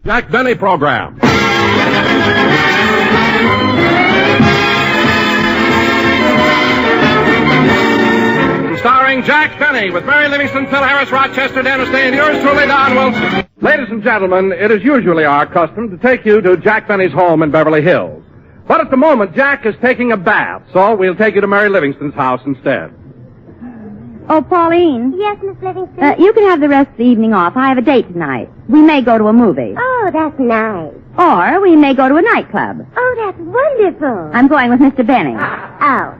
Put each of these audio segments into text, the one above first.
Jack Benny Program. Starring Jack Benny with Mary Livingston, Phil Harris, Rochester, Dennis Day, and yours truly, Don Wilson. Ladies and gentlemen, it is usually our custom to take you to Jack Benny's home in Beverly Hills. But at the moment, Jack is taking a bath, so we'll take you to Mary Livingston's house instead. Oh, Pauline. Yes, Miss Livingston? You can have the rest of the evening off. I have a date tonight. We may go to a movie. Oh, that's nice. Or we may go to a nightclub. Oh, that's wonderful. I'm going with Mr. Benny. Oh.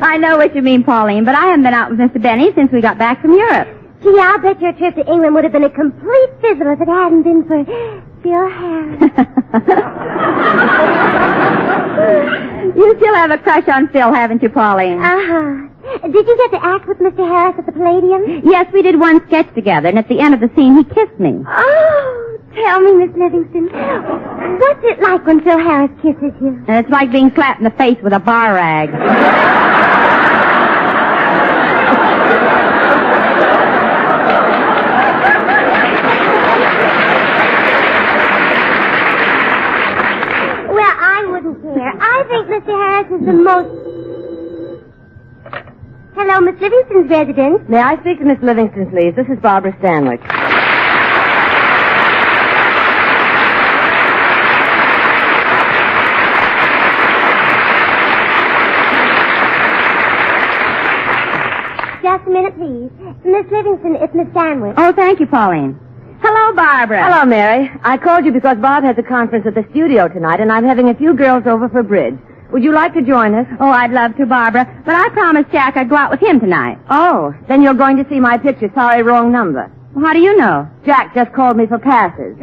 I know what you mean, Pauline, but I haven't been out with Mr. Benny since we got back from Europe. Gee, I'll bet your trip to England would have been a complete fizzle if it hadn't been for Phil Harris. You still have a crush on Phil, haven't you, Pauline? Uh-huh. Did you get to act with Mr. Harris at the Palladium? Yes, we did one sketch together, and at the end of the scene, he kissed me. Oh, tell me, Miss Livingston, what's it like when Phil Harris kisses you? And it's like being slapped in the face with a bar rag. Well, I wouldn't care. I think Mr. Harris is the most... Hello, Miss Livingston's residence. May I speak to Miss Livingston, please? This is Barbara Stanwyck. Just a minute, please. Miss Livingston, it's Miss Stanwyck. Oh, thank you, Pauline. Hello, Barbara. Hello, Mary. I called you because Bob has a conference at the studio tonight, and I'm having a few girls over for bridge. Would you like to join us? Oh, I'd love to, Barbara, but I promised Jack I'd go out with him tonight. Oh, then you're going to see my picture. Sorry, wrong number. Well, how do you know? Jack just called me for passes.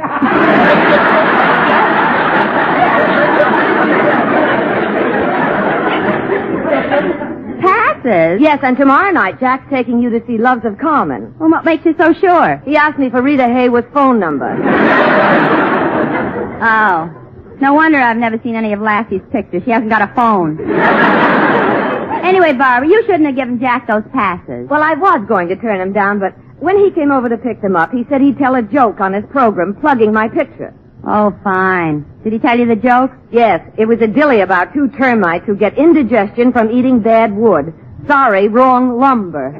Passes? Yes, and tomorrow night, Jack's taking you to see Loves of Carmen. Well, what makes you so sure? He asked me for Rita Hayworth's phone number. Oh. No wonder I've never seen any of Lassie's pictures. She hasn't got a phone. Anyway, Barbara, you shouldn't have given Jack those passes. Well, I was going to turn him down, but when he came over to pick them up, he said he'd tell a joke on his program, plugging my picture. Oh, fine. Did he tell you the joke? Yes, it was a dilly about two termites who get indigestion from eating bad wood. Sorry, wrong lumber.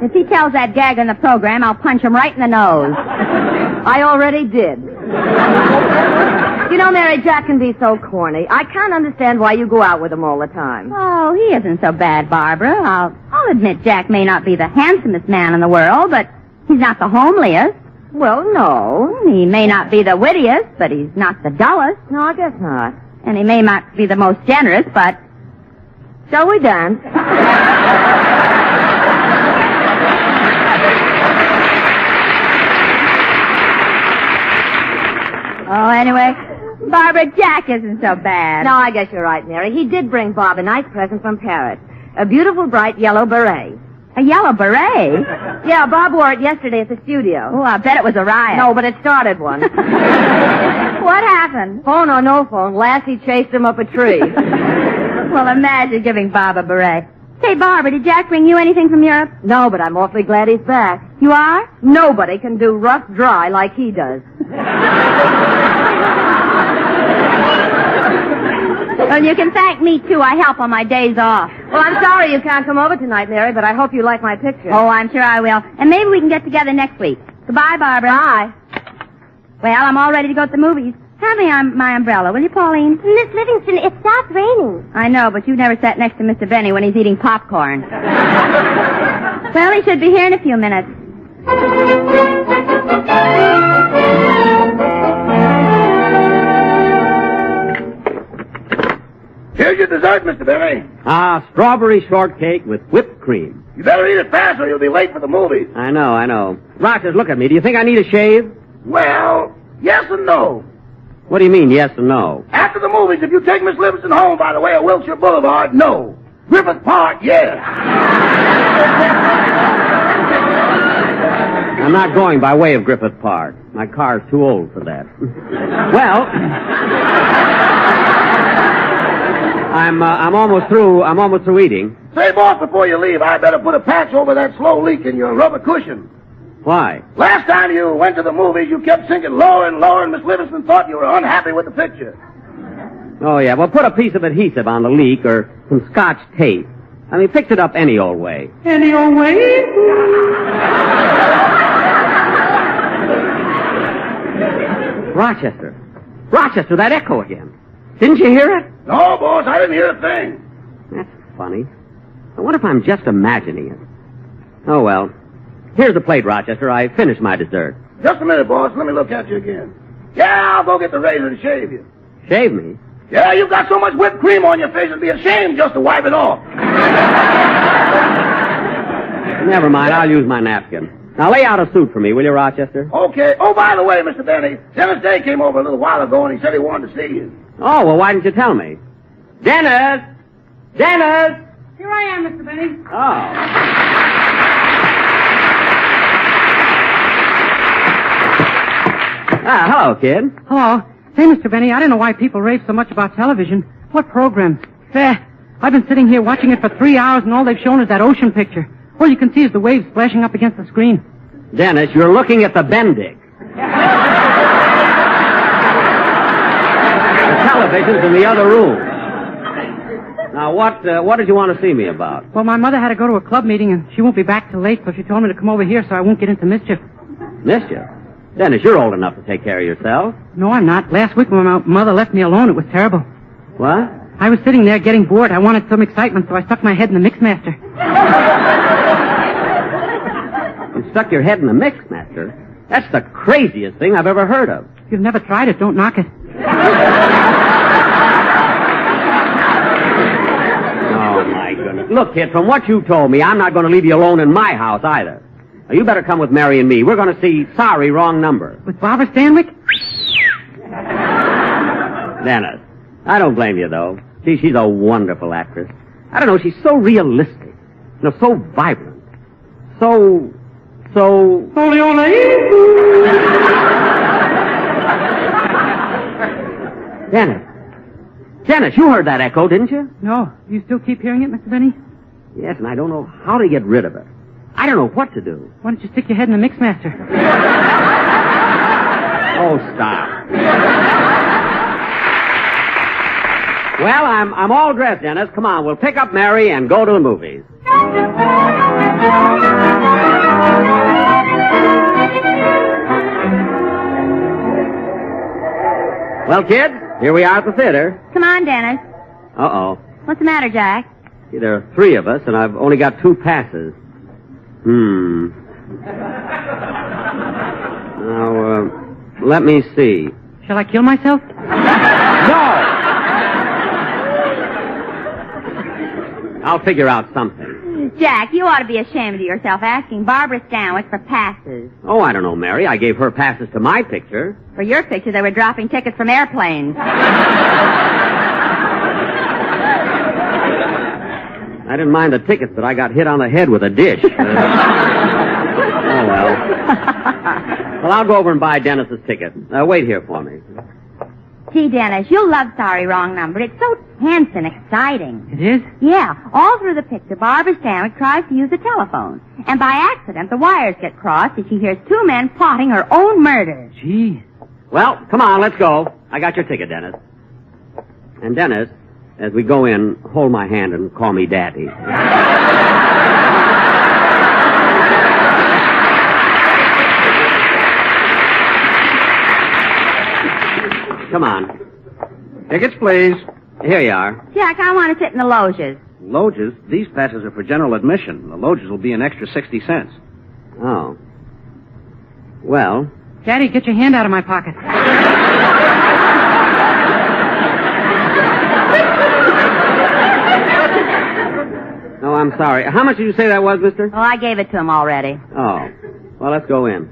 If he tells that gag on the program, I'll punch him right in the nose. I already did. You know, Mary, Jack can be so corny. I can't understand why you go out with him all the time. Oh, he isn't so bad, Barbara. I'll admit Jack may not be the handsomest man in the world, but he's not the homeliest. Well, no. He may not be the wittiest, but he's not the dullest. No, I guess not. And he may not be the most generous, but... Shall we dance? Oh, anyway, Barbara, Jack isn't so bad. No, I guess you're right, Mary. He did bring Bob a nice present from Paris. A beautiful, bright yellow beret. A yellow beret? Yeah, Bob wore it yesterday at the studio. Oh, I bet it was a riot. No, but it started one. What happened? Phone or no phone, Lassie chased him up a tree. Well, imagine giving Bob a beret. Say, Barbara, did Jack bring you anything from Europe? No, but I'm awfully glad he's back. You are? Nobody can do rough dry like he does. Well, you can thank me, too. I help on my days off. Well, I'm sorry you can't come over tonight, Mary, but I hope you like my picture. Oh, I'm sure I will. And maybe we can get together next week. Goodbye, Barbara. Bye. Well, I'm all ready to go to the movies. Hand me my umbrella, will you, Pauline? Miss Livingston, it stopped raining. I know, but you've never sat next to Mr. Benny when he's eating popcorn. Well, he should be here in a few minutes. Here's your dessert, Mr. Benny. Strawberry shortcake with whipped cream. You better eat it fast or you'll be late for the movies. I know. Rogers, look at me. Do you think I need a shave? Well, yes and no. What do you mean, yes and no? After the movies, if you take Miss Livingston home by the way of Wilshire Boulevard, no. Griffith Park, yes. I'm not going by way of Griffith Park. My car's too old for that. Well, I'm almost through. I'm almost through eating. Say, boss, before you leave, I better put a patch over that slow leak in your rubber cushion. Why? Last time you went to the movies, you kept sinking lower and lower, and Miss Livingston thought you were unhappy with the picture. Oh, yeah. Well, put a piece of adhesive on the leak or some Scotch tape. I mean, fix it up any old way. Any old way? Rochester. Rochester, that echo again. Didn't you hear it? No, boss, I didn't hear a thing. That's funny. I wonder if I'm just imagining it. Oh, well. Here's the plate, Rochester. I finished my dessert. Just a minute, boss. Let me look at you again. Yeah, I'll go get the razor and shave you. Shave me? Yeah, you've got so much whipped cream on your face, it'd be a shame just to wipe it off. Never mind. I'll use my napkin. Now lay out a suit for me, will you, Rochester? Okay. Oh, by the way, Mr. Benny, Dennis Day came over a little while ago, and he said he wanted to see you. Oh, well, why didn't you tell me? Dennis! Dennis! Here I am, Mr. Benny. Oh. Ah, hello, kid. Hello. Say, Mr. Benny, I don't know why people rave so much about television. What programs? I've been sitting here watching it for 3 hours, and all they've shown is that ocean picture. All you can see is the waves splashing up against the screen. Dennis, you're looking at the Bendig. The television's in the other room. Now, what did you want to see me about? Well, my mother had to go to a club meeting, and she won't be back till late, so she told me to come over here so I won't get into mischief. Mischief? Dennis, you're old enough to take care of yourself. No, I'm not. Last week when my mother left me alone, it was terrible. What? I was sitting there getting bored. I wanted some excitement, so I stuck my head in the Mixmaster. You stuck your head in the Mixmaster? That's the craziest thing I've ever heard of. If you've never tried it, don't knock it. Oh, my goodness. Look, kid, from what you told me, I'm not going to leave you alone in my house either. Now, you better come with Mary and me. We're going to see Sorry, Wrong Number. With Barbara Stanwyck? Dennis, I don't blame you, though. See, she's a wonderful actress. I don't know, she's so realistic. You know, so vibrant. So... Ole, ole. Dennis, you heard that echo, didn't you? No. You still keep hearing it, Mr. Benny? Yes, and I don't know how to get rid of it. I don't know what to do. Why don't you stick your head in the Mixmaster? Oh, stop. Well, I'm all dressed, Dennis. Come on, we'll pick up Mary and go to the movies. Well, kids, here we are at the theater. Come on, Dennis. Uh-oh. What's the matter, Jack? See, there are 3 of us, and I've only got 2 passes. Now, let me see. Shall I kill myself? No! I'll figure out something. Jack, you ought to be ashamed of yourself asking Barbara Stanwyck for passes. Oh, I don't know, Mary. I gave her passes to my picture. For your picture, they were dropping tickets from airplanes. I didn't mind the tickets, but I got hit on the head with a dish. Oh, well. Well, I'll go over and buy Dennis's ticket. Wait here for me. Gee, Dennis, you'll love Sorry, Wrong Number. It's so tense and exciting. It is? Yeah. All through the picture, Barbara Stanwyck tries to use a telephone. And by accident, the wires get crossed and she hears 2 men plotting her own murder. Gee. Well, come on, let's go. I got your ticket, Dennis. And Dennis, as we go in, hold my hand and call me Daddy. Come on. Tickets, please. Here you are. Jack, I want to sit in the loges. Loges? These passes are for general admission. The loges will be an extra 60 cents. Oh. Well, Daddy, get your hand out of my pocket. no, I'm sorry. How much did you say that was, mister? Oh, I gave it to him already. Oh. Well, let's go in.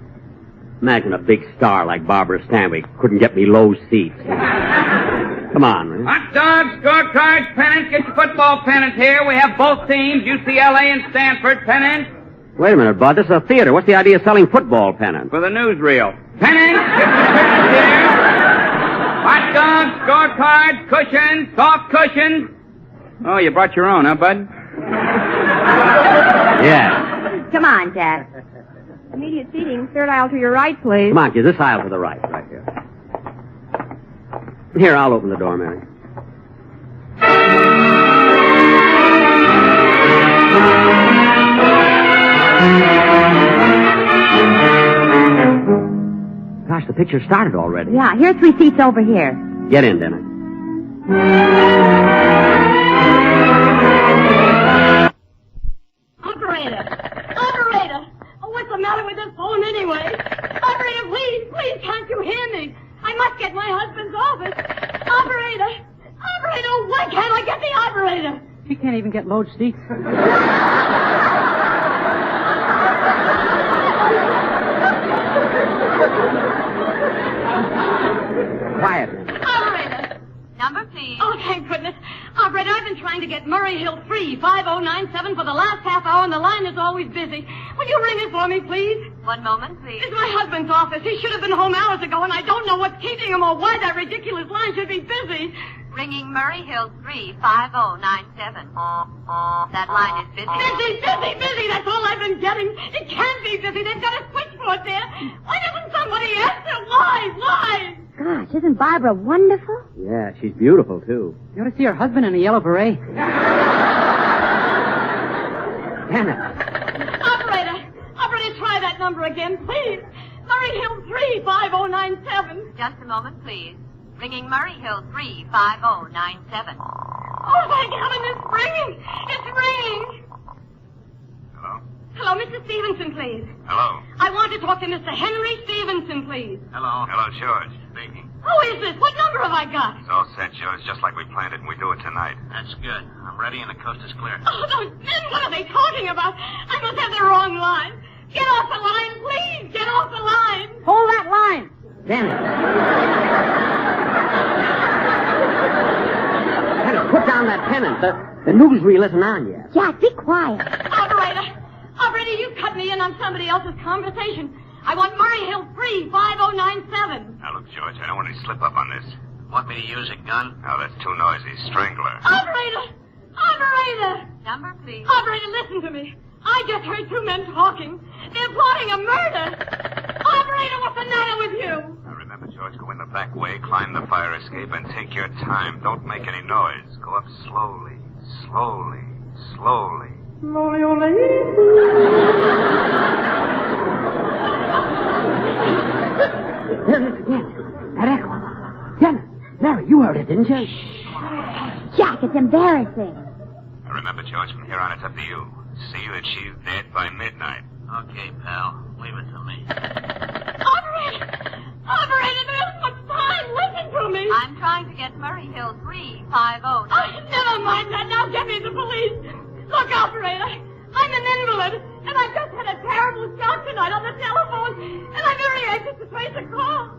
Imagine a big star like Barbara Stanwyck couldn't get me low seats. Come on, man. Hot dogs, scorecards, pennants. Get your football pennants here. We have both teams, UCLA and Stanford pennants. Wait a minute, Bud. This is a theater. What's the idea of selling football pennants? For the newsreel. Pennants. Get your pennants here. Hot dogs, scorecards, cushions, soft cushions. Oh, you brought your own, huh, Bud? Yeah. Come on, Jack. Immediate seating, third aisle to your right, please. Come on, kid. This aisle to the right here. Here, I'll open the door, Mary. Gosh, the picture started already. Yeah, here are 3 seats over here. Get in, Dennis. Operator! Oh, what's the matter with this phone anyway? Operator, please, can't you hear me? I must get my husband's office. Operator, why can't I get the operator? She can't even get load seats. Quiet. Operator. Number, please. Oh, thank goodness. Operator, I've been trying to get Murray Hill 35097 for the last half hour, and the line is always busy. Will you ring it for me, please? One moment, please. It's my husband's office. He should have been home hours ago, and I don't know what's keeping him or why that ridiculous line should be busy. Ringing Murray Hill 35097. That line is busy. Busy. That's all I've been getting. It can't be busy. They've got a switchboard there. Why doesn't somebody answer? Why? Gosh, isn't Barbara wonderful? Yeah, she's beautiful, too. You ought to see her husband in a yellow beret. Dennis. Operator, try that number again, please. Murray Hill 35097. Just a moment, please. Ringing Murray Hill 35097. Oh, thank heaven, it's ringing. It's ringing. Hello? Hello, Mr. Stevenson, please. Hello? I want to talk to Mr. Henry Stevenson, please. Hello? Hello, George. Speaking. Who is this? What number have I got? It's all set, George, just like we planned it, and we do it tonight. That's good. I'm ready, and the coast is clear. Oh, those men, what are they talking about? I must have the wrong line. Get off the line, please. Get off the line. Hold that line. Dennis. Dennis, put down that pennant. The newsreel isn't on yet. Jack, be quiet. Operator, you cut me in on somebody else's conversation. I want Murray Hill 35097. Now, look, George, I don't want any slip-up on this. Want me to use a gun? No, that's too noisy. Strangler. Operator! Number, please. Operator, listen to me. I just heard 2 men talking. They're plotting a murder. Operator, what's the matter with you? Now, remember, George, go in the back way, climb the fire escape, and take your time. Don't make any noise. Go up slowly. That echo. Dennis. Mary, you heard it, didn't you? Jack, it's embarrassing. Now, remember, George, from here on, it's up to you. See that she's dead by midnight. Okay, pal. Leave it to me. Operator, there isn't much time. Listen to me. I'm trying to get Murray Hill 35097. Oh, never mind that. Now get me the police. Look, operator, I'm an invalid, and I just had a terrible shock tonight on the telephone, and I'm very anxious to trace a call.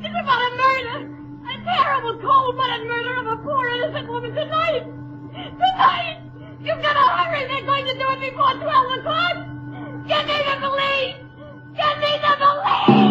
It's about a murder. A terrible, cold-blooded murder of a poor, innocent woman tonight. You've got to hurry. They're going to do it before 12 o'clock. Get me the police. Get me the police.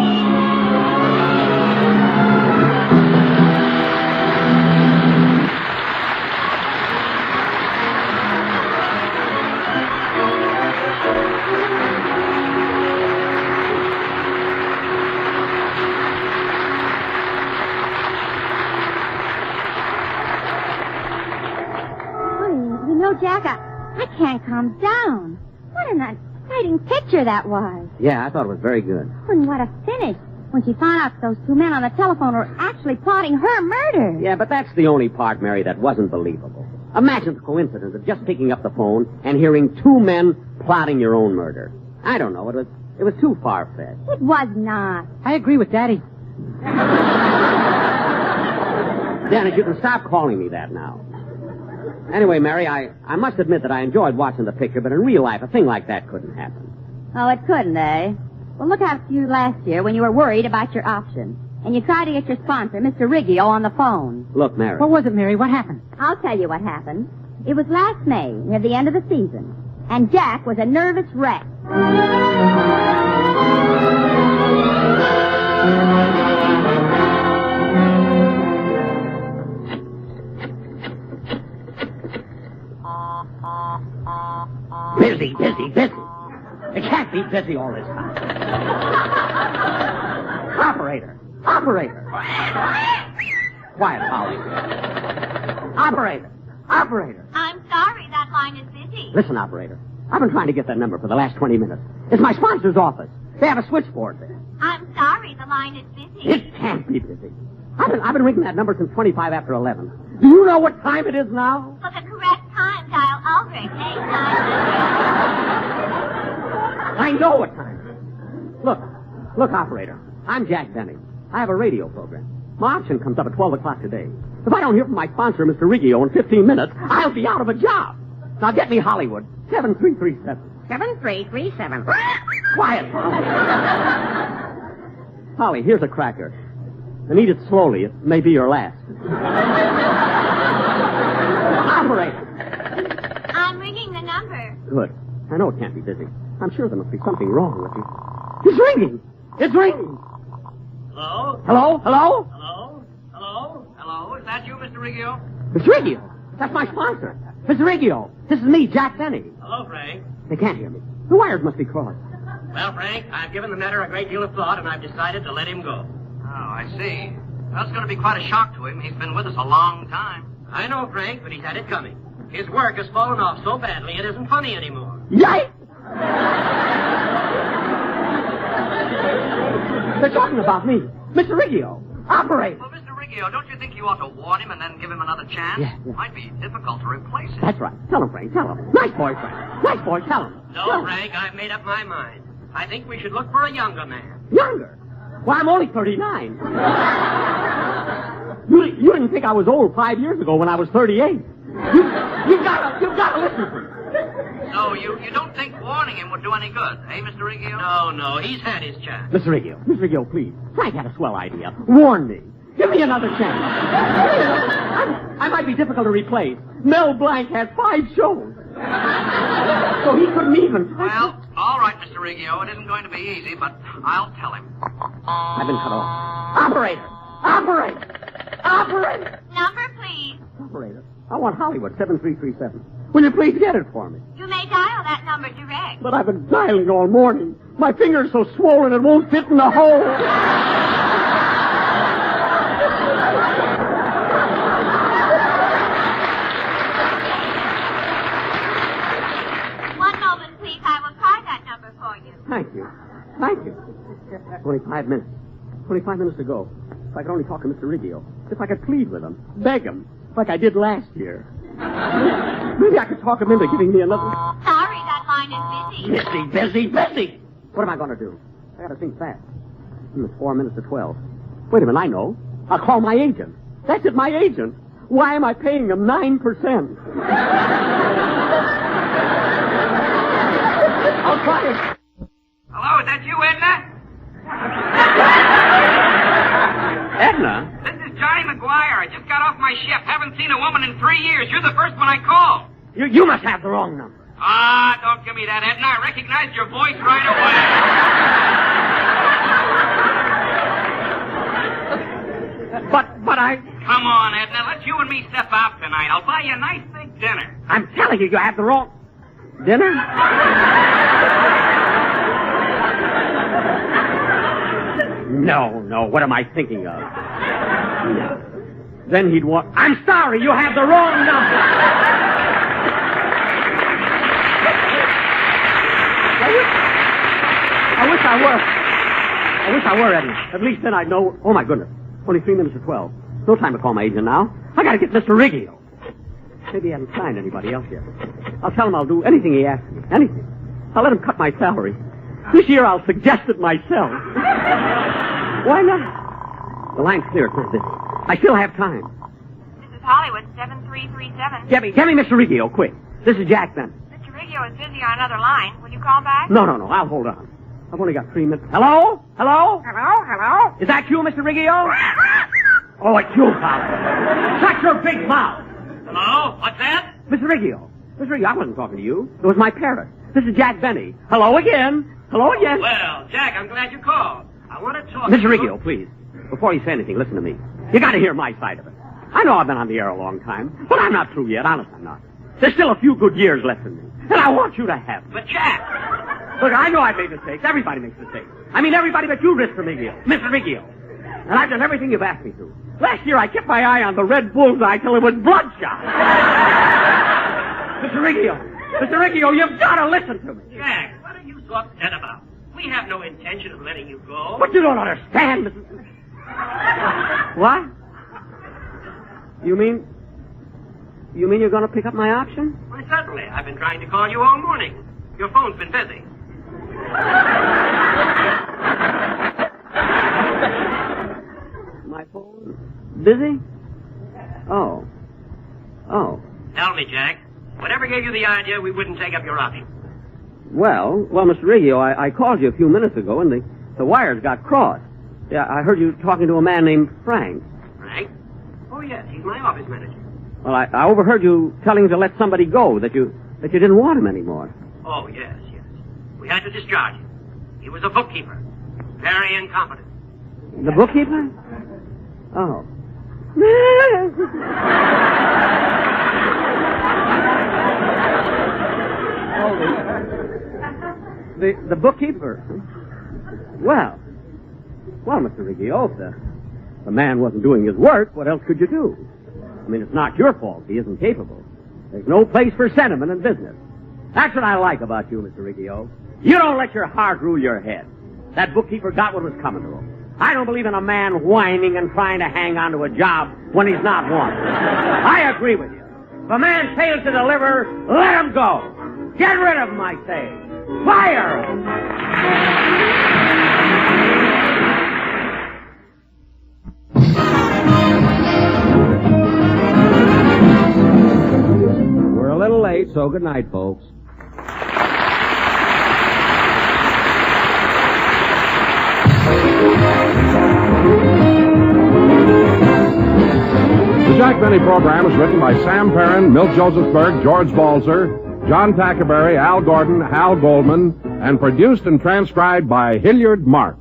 Jack, I can't calm down. What an exciting picture that was. Yeah, I thought it was very good. And what a finish. When she found out those 2 men on the telephone were actually plotting her murder. Yeah, but that's the only part, Mary, that wasn't believable. Imagine the coincidence of just picking up the phone and hearing 2 men plotting your own murder. I don't know. It was too far-fetched. It was not. I agree with Daddy. Dennis, you can stop calling me that now. Anyway, Mary, I must admit that I enjoyed watching the picture, but in real life, a thing like that couldn't happen. Oh, it couldn't, eh? Well, look after you last year when you were worried about your option. And you tried to get your sponsor, Mr. Riggio, on the phone. Look, Mary. What was it, Mary? What happened? I'll tell you what happened. It was last May, near the end of the season. And Jack was a nervous wreck. Busy. It can't be busy all this time. Operator. Quiet, Polly. Operator. I'm sorry, that line is busy. Listen, operator. I've been trying to get that number for the last 20 minutes. It's my sponsor's office. They have a switchboard there. I'm sorry, the line is busy. It can't be busy. I've been ringing that number since 25 after 11. Do you know what time it is now? For the correct time, dial Ulrich 89. I know what time it is. Look, operator. I'm Jack Benny. I have a radio program. My auction comes up at 12 o'clock today. If I don't hear from my sponsor, Mr. Riggio, in 15 minutes, I'll be out of a job. Now get me Hollywood. 7337. 7337. Quiet, Polly. Polly, here's a cracker. And eat it slowly. It may be your last. Operator. I'm ringing the number. Good. I know it can't be busy. I'm sure there must be something wrong with you. It's ringing. Hello? Hello? Is that you, Mr. Riggio? Mr. Riggio. That's my sponsor. Mr. Riggio. This is me, Jack Benny. Hello, Frank. They can't hear me. The wires must be crossed. Well, Frank, I've given the matter a great deal of thought, and I've decided to let him go. Oh, I see. That's going to be quite a shock to him. He's been with us a long time. I know, Frank, but he's had it coming. His work has fallen off so badly it isn't funny anymore. Yikes! They're talking about me. Mr. Riggio. Operate. Well, Mr. Riggio, don't you think you ought to warn him and then give him another chance? Yeah. Might be difficult to replace him. That's right. Tell him, Frank. Tell him. Nice boy, Frank. Nice boy. Tell him. No, Frank, I've made up my mind. I think we should look for a younger man. Younger? Well, I'm only 39. You didn't think I was old 5 years ago when I was 38. You've got to listen to me. So you don't think warning him would do any good, eh, Mr. Riggio? No, he's had his chance. Mr. Riggio, please. Frank had a swell idea. Warn me. Give me another chance. I might be difficult to replace. Mel Blanc has 5 shows. So he couldn't even. Well, all right, Mr. Riggio. It isn't going to be easy, but I'll tell him. I've been cut off. Operator! Number, please. Operator, I want Hollywood 7337. Will you please get it for me? You may dial that number direct. But I've been dialing all morning. My finger's so swollen it won't fit in the hole. One moment, please. I will try that number for you. Thank you. 25 minutes. 25 minutes to go. If I could only talk to Mr. Riggio. If I could plead with him. Beg him. Like I did last year. Maybe I could talk him into giving me another. Sorry, that line is busy. Busy. What am I going to do? I got to think fast. It's 4 minutes to 12. Wait a minute, I know. I'll call my agent. That's it, my agent. Why am I paying him 9%? I'll try it. Hello, is that you, Edna? Edna? This is Johnny McGuire. I just got off my ship. Haven't seen a woman in 3 years. You're the first one I called. You must have the wrong number. Ah, don't give me that, Edna. I recognized your voice right away. But I... Come on, Edna. Let you and me step out tonight. I'll buy you a nice big dinner. I'm telling you, you have the wrong... Dinner? No. What am I thinking of? No. Then he'd want... I'm sorry, you have the wrong number. I wish I were, Eddie. At least then I'd know... Oh, my goodness. Only 3 minutes to 12. No time to call my agent now. I gotta get Mr. Riggio. Maybe he hasn't signed anybody else yet. I'll tell him I'll do anything he asks me. Anything. I'll let him cut my salary. This year I'll suggest it myself. Why not? The line's clear. It's not busy. I still have time. This is Hollywood 7337. Get me Mr. Riggio, quick. This is Jack Benny. Mr. Riggio is busy on another line. Will you call back? No. I'll hold on. I've only got 3 minutes. Hello? Hello? Is that you, Mr. Riggio? Oh, it's you, pal. Shut your big mouth. Hello? What's that? Mr. Riggio, I wasn't talking to you. It was my parrot. This is Jack Benny. Hello again. Well, Jack, I'm glad you called. I want to talk Mr. to you. Riggio, please. Before you say anything, listen to me. You gotta hear my side of it. I know I've been on the air a long time, but I'm not through yet. Honest, I'm not. There's still a few good years left in me. And I want you to have them. But, Jack! Look, I know I've made mistakes. Everybody makes mistakes. I mean, everybody but you, Mr. Riggio. And I've done everything you've asked me to. Last year, I kept my eye on the red bullseye till it was bloodshot. Mr. Riggio, you've got to listen to me. Jack, what are you so upset about? We have no intention of letting you go. But you don't understand, Mrs. What? You mean you're going to pick up my option? Why, certainly. I've been trying to call you all morning. Your phone's been busy. My phone? Busy? Oh. Tell me, Jack, whatever gave you the idea we wouldn't take up your option? Well, Mr. Riggio, I called you a few minutes ago, and the wires got crossed. Yeah, I heard you talking to a man named Frank. Frank? Oh, yes, he's my office manager. Well, I overheard you telling him to let somebody go, that you didn't want him anymore. Oh, yes. We had to discharge him. He was a bookkeeper. Very incompetent. The bookkeeper? Oh. The bookkeeper? Well, Mr. Riggio, if the man wasn't doing his work, what else could you do? I mean, it's not your fault he isn't capable. There's no place for sentiment in business. That's what I like about you, Mr. Riggio. You don't let your heart rule your head. That bookkeeper got what was coming to him. I don't believe in a man whining and trying to hang on to a job when he's not wanted. I agree with you. If a man fails to deliver, let him go. Get rid of him, I say. Fire him. We're a little late, so good night, folks. The Jack Benny program is written by Sam Perrin, Milt Josephsberg, George Balzer, John Tackerberry, Al Gordon, Hal Goldman, and produced and transcribed by Hilliard Mark.